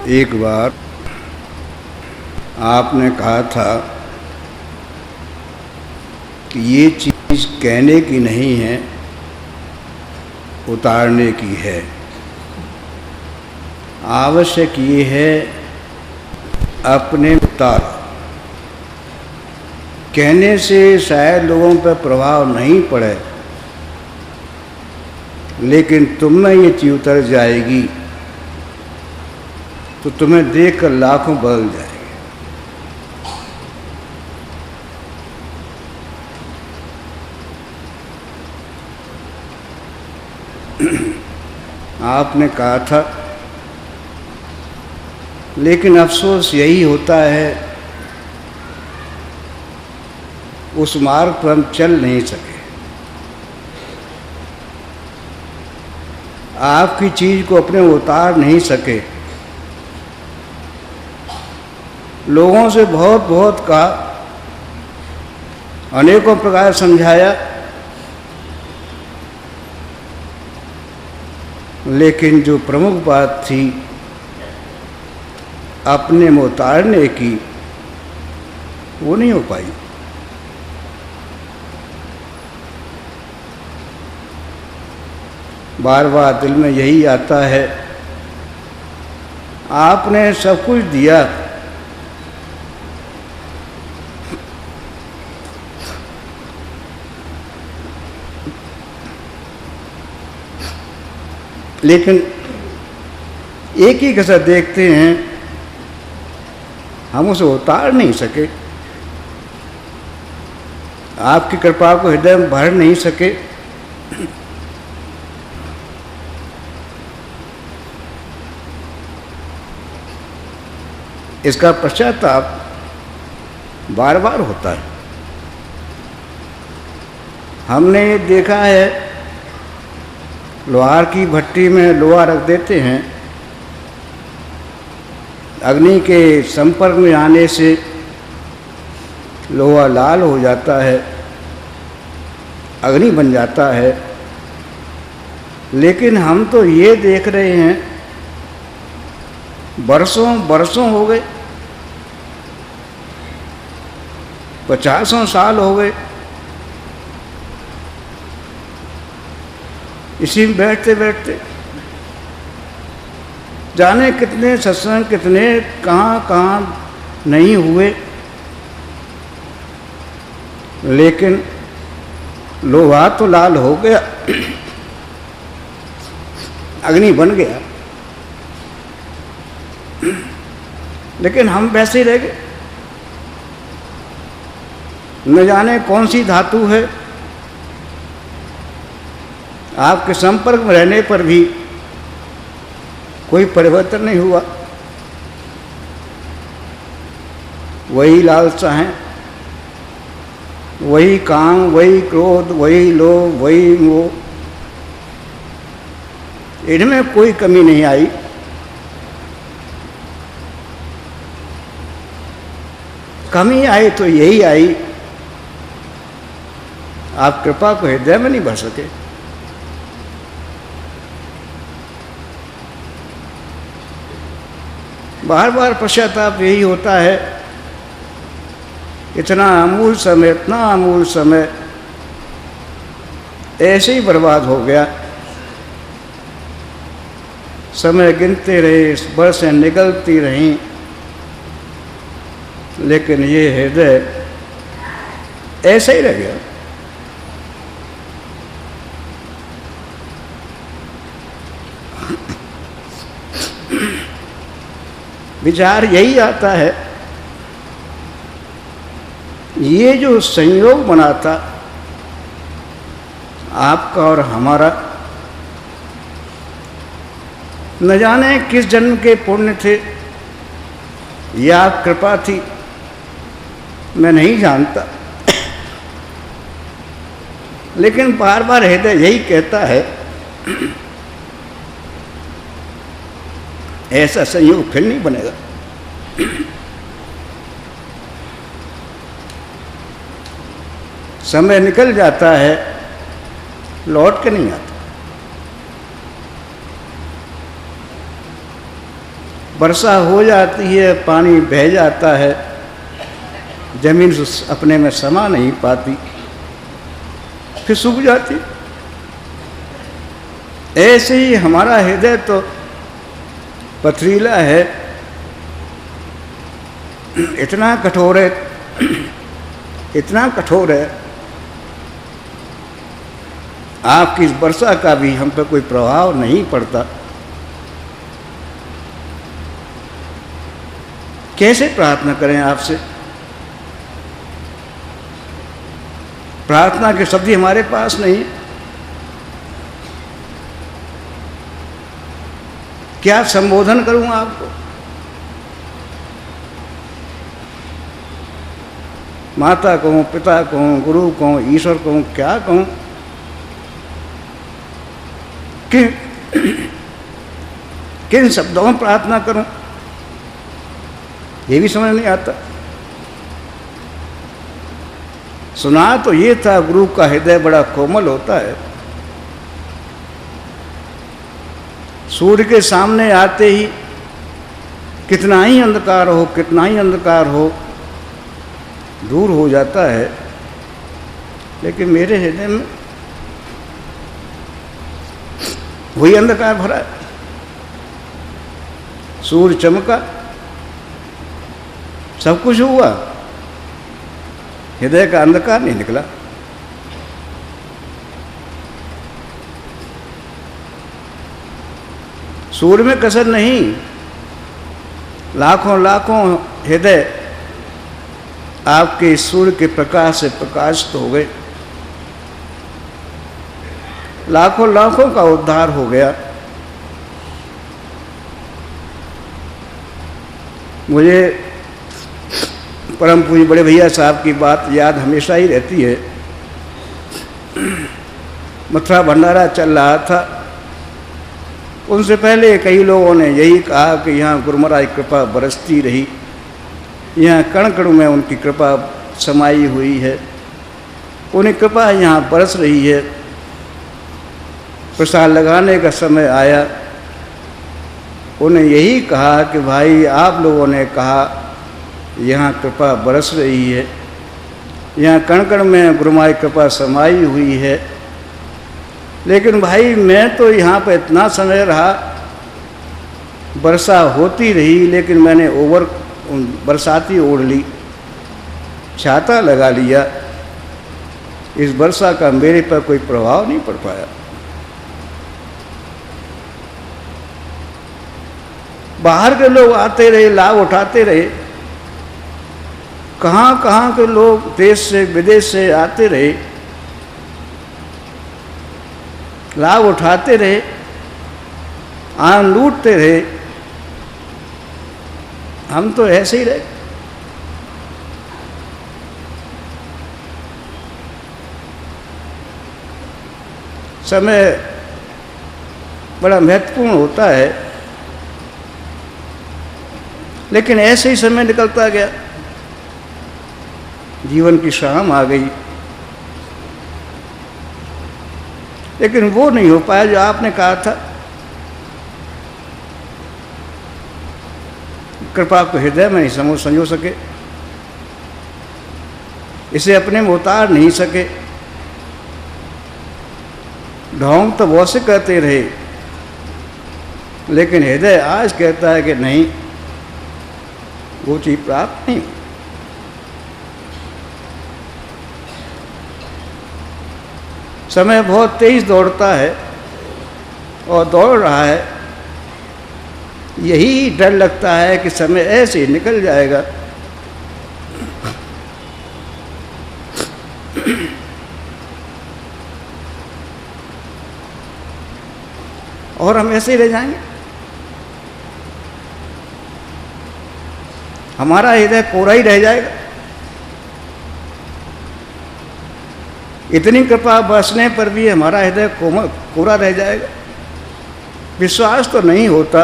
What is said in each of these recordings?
एक बार आपने कहा था कि ये चीज़ कहने की नहीं है, उतारने की है। आवश्यक ये है अपने उतार। कहने से शायद लोगों पर प्रभाव नहीं पड़े, लेकिन तुम में ये चीज़ उतर जाएगी तो तुम्हें देखकर लाखों बदल जाएंगे। आपने कहा था, लेकिन अफसोस यही होता है उस मार्ग पर हम चल नहीं सके। आपकी चीज़ को अपने उतार नहीं सके। लोगों से बहुत कहा, अनेकों प्रकार समझाया, लेकिन जो प्रमुख बात थी अपने में उतारने की, वो नहीं हो पाई। बार बार दिल में यही आता है, आपने सब कुछ दिया, लेकिन एक ही कसर देखते हैं, हम उसे उतार नहीं सके। आपकी कृपा को हृदय में भर नहीं सके। इसका पश्चाताप बार बार होता है। हमने ये देखा है, लोहार की भट्टी में लोहा रख देते हैं, अग्नि के संपर्क में आने से लोहा लाल हो जाता है, अग्नि बन जाता है। लेकिन हम तो ये देख रहे हैं, बरसों हो गए, 50 साल हो गए, इसी में बैठते बैठते जाने कितने सत्संग, कितने कहाँ नहीं हुए, लेकिन लोहा तो लाल हो गया, अग्नि बन गया, लेकिन हम वैसे ही रह गए। न जाने कौन सी धातु है, आपके संपर्क में रहने पर भी कोई परिवर्तन नहीं हुआ। वही लालसा है, वही काम, वही क्रोध, वही लोभ, वही मोह, इनमें कोई कमी नहीं आई। कमी आई तो यही आई, आप कृपा को हृदय में नहीं भर सके। बार बार पश्चाताप यही होता है, इतना अमूल समय, इतना अमूल समय ऐसे ही बर्बाद हो गया। समय गिनते रहे, बरसें निकलती रहीं, लेकिन ये हृदय ऐसे ही रह गया। विचार यही आता है, ये जो संयोग बना था आपका और हमारा, न जाने किस जन्म के पुण्य थे या कृपा थी, मैं नहीं जानता, लेकिन बार बार हृदय यही कहता है, ऐसा संयोग फिर नहीं बनेगा। समय निकल जाता है, लौट के नहीं आता। वर्षा हो जाती है, पानी बह जाता है, जमीन अपने में समा नहीं पाती, फिर सूख जाती। ऐसे ही हमारा हृदय तो पथरीला है, इतना कठोर है, इतना कठोर है, आपकी इस वर्षा का भी हम पे कोई प्रभाव नहीं पड़ता। कैसे प्रार्थना करें आपसे? प्रार्थना के शब्द हमारे पास नहीं। क्या संबोधन करूं आपको? माता कहूं, पिता कहूं, गुरु कहूं, ईश्वर कहूं, क्या कहूं? किन शब्दों में प्रार्थना करूं, ये भी समझ नहीं आता। सुना तो ये था गुरु का हृदय बड़ा कोमल होता है, सूर्य के सामने आते ही कितना ही अंधकार हो, कितना ही अंधकार हो, दूर हो जाता है। लेकिन मेरे हृदय में वही अंधकार भरा है। सूर्य चमका, सब कुछ हुआ, हृदय का अंधकार नहीं निकला। सूर्य में कसर नहीं, लाखों लाखों हृदय आपके सूर्य के प्रकाश से प्रकाशित हो गए, लाखों लाखों का उद्धार हो गया। मुझे परम पूज्य बड़े भैया साहब की बात याद हमेशा ही रहती है। मथुरा भंडारा चल रहा था, उनसे पहले कई लोगों ने यही कहा कि यहाँ गुरु महाराज की कृपा बरसती रही, यहाँ कण कण में उनकी कृपा समाई हुई है, उन्हें कृपा यहाँ बरस रही है। प्रसाद लगाने का समय आया, उन्हें यही कहा कि भाई आप लोगों ने कहा यहाँ कृपा बरस रही है, यहाँ कण कण में गुरु महाराज की कृपा समाई हुई है, लेकिन भाई मैं तो यहाँ पर इतना समय रहा, वर्षा होती रही, लेकिन मैंने बरसाती ओढ़ ली, छाता लगा लिया, इस वर्षा का मेरे पर कोई प्रभाव नहीं पड़ पाया। बाहर के लोग आते रहे, लाभ उठाते रहे, कहाँ कहाँ के लोग देश से विदेश से आते रहे, लाभ उठाते रहे, आनंद लूटते रहे, हम तो ऐसे ही रहे। समय बड़ा महत्वपूर्ण होता है, लेकिन ऐसे ही समय निकलता गया, जीवन की शाम आ गई, लेकिन वो नहीं हो पाया जो आपने कहा था। कृपा को हृदय में नहीं संजो सके, इसे अपने में उतार नहीं सके। ढोंग तो बहुत से कहते रहे, लेकिन हृदय आज कहता है कि नहीं, वो चीज प्राप्त नहीं। समय बहुत तेज दौड़ता है और दौड़ रहा है, यही डर लगता है कि समय ऐसे ही निकल जाएगा। और हम ऐसे ही रह जाएंगे। हमारा हृदय कोरा ही रह जाएगा। इतनी कृपा बरसने पर भी हमारा हृदय कोरा रह जाएगा। विश्वास तो नहीं होता,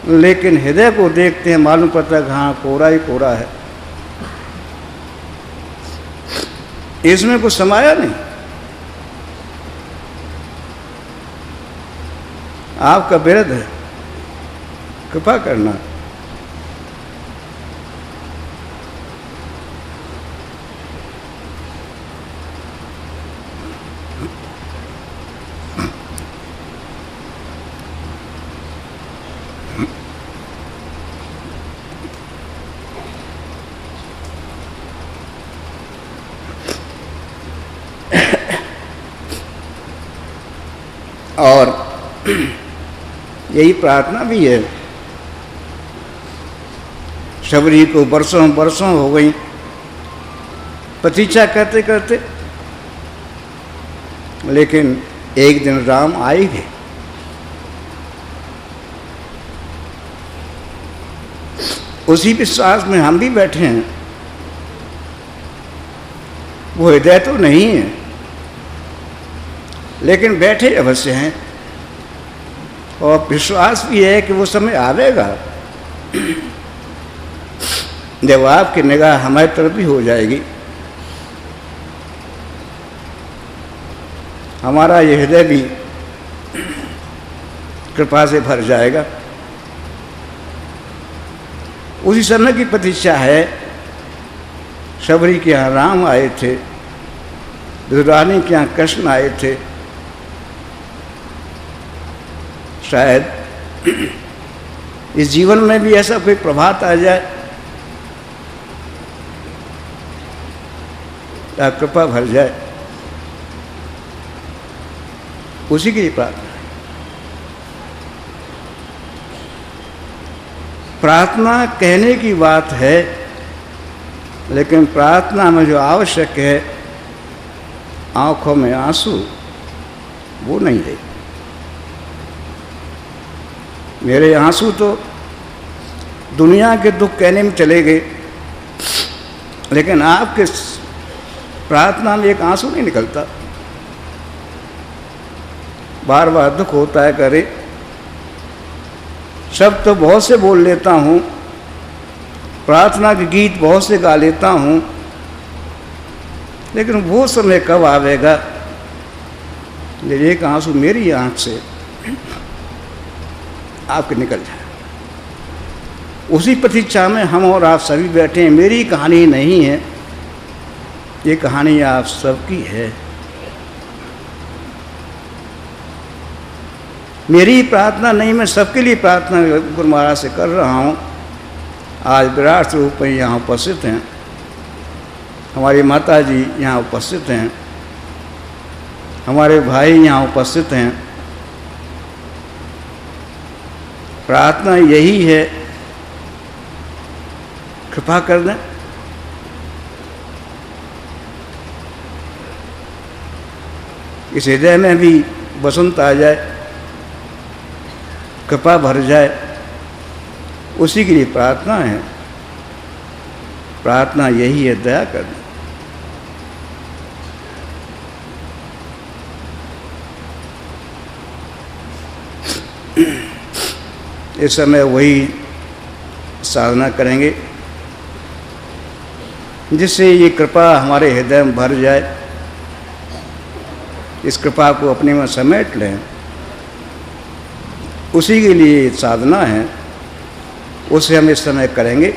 लेकिन हृदय को देखते हैं मालूम पड़ता है हाँ कोरा ही कोरा है, इसमें कुछ समाया नहीं। आपका विरध है, कृपा करना। और यही प्रार्थना भी है। शबरी को बरसों बरसों हो गई प्रतीक्षा करते करते, लेकिन एक दिन राम आए गए। उसी विश्वास में हम भी बैठे हैं। वो हृदय तो नहीं है, लेकिन बैठे अवश्य हैं, और विश्वास भी है कि वो समय आवेगा जब आपकी निगाह हमारी तरफ भी हो जाएगी, हमारा ये हृदय भी कृपा से भर जाएगा। उसी समय की प्रतीक्षा है। शबरी के यहाँ राम आए थे, दुरानी के यहाँ कृष्ण आए थे। शायद इस जीवन में भी ऐसा कोई प्रभात आ जाए, या कृपा भर जाए, उसी की प्रार्थना है। प्रार्थना कहने की बात है, लेकिन प्रार्थना में जो आवश्यक है, आंखों में आंसू, वो नहीं है। मेरे आंसू तो दुनिया के दुख कहने में चले गए, लेकिन आपके प्रार्थना में एक आंसू नहीं निकलता। बार बार दुख होता है, करे शब्द तो बहुत से बोल लेता हूँ, प्रार्थना के गीत बहुत से गा लेता हूँ, लेकिन वो समय कब आवेगा जब एक आंसू मेरी आंख से आपके निकल जाए। उसी प्रतीक्षा में हम और आप सभी बैठे हैं। मेरी कहानी नहीं है, ये कहानी आप सबकी है। मेरी प्रार्थना नहीं, मैं सबके लिए प्रार्थना गुरु महाराज से कर रहा हूँ। आज विराट रूप में यहाँ उपस्थित हैं, हमारी माता जी यहाँ उपस्थित हैं, हमारे भाई यहाँ उपस्थित हैं। प्रार्थना यही है, कृपा कर दें। इस हृदय में भी बसंत आ जाए, कृपा भर जाए, उसी के लिए प्रार्थना है। प्रार्थना यही है, दया कर दें। इस समय वही साधना करेंगे जिससे ये कृपा हमारे हृदय में भर जाए। इस कृपा को अपने में समेट लें, उसी के लिए साधना है। उसे हम इस समय करेंगे।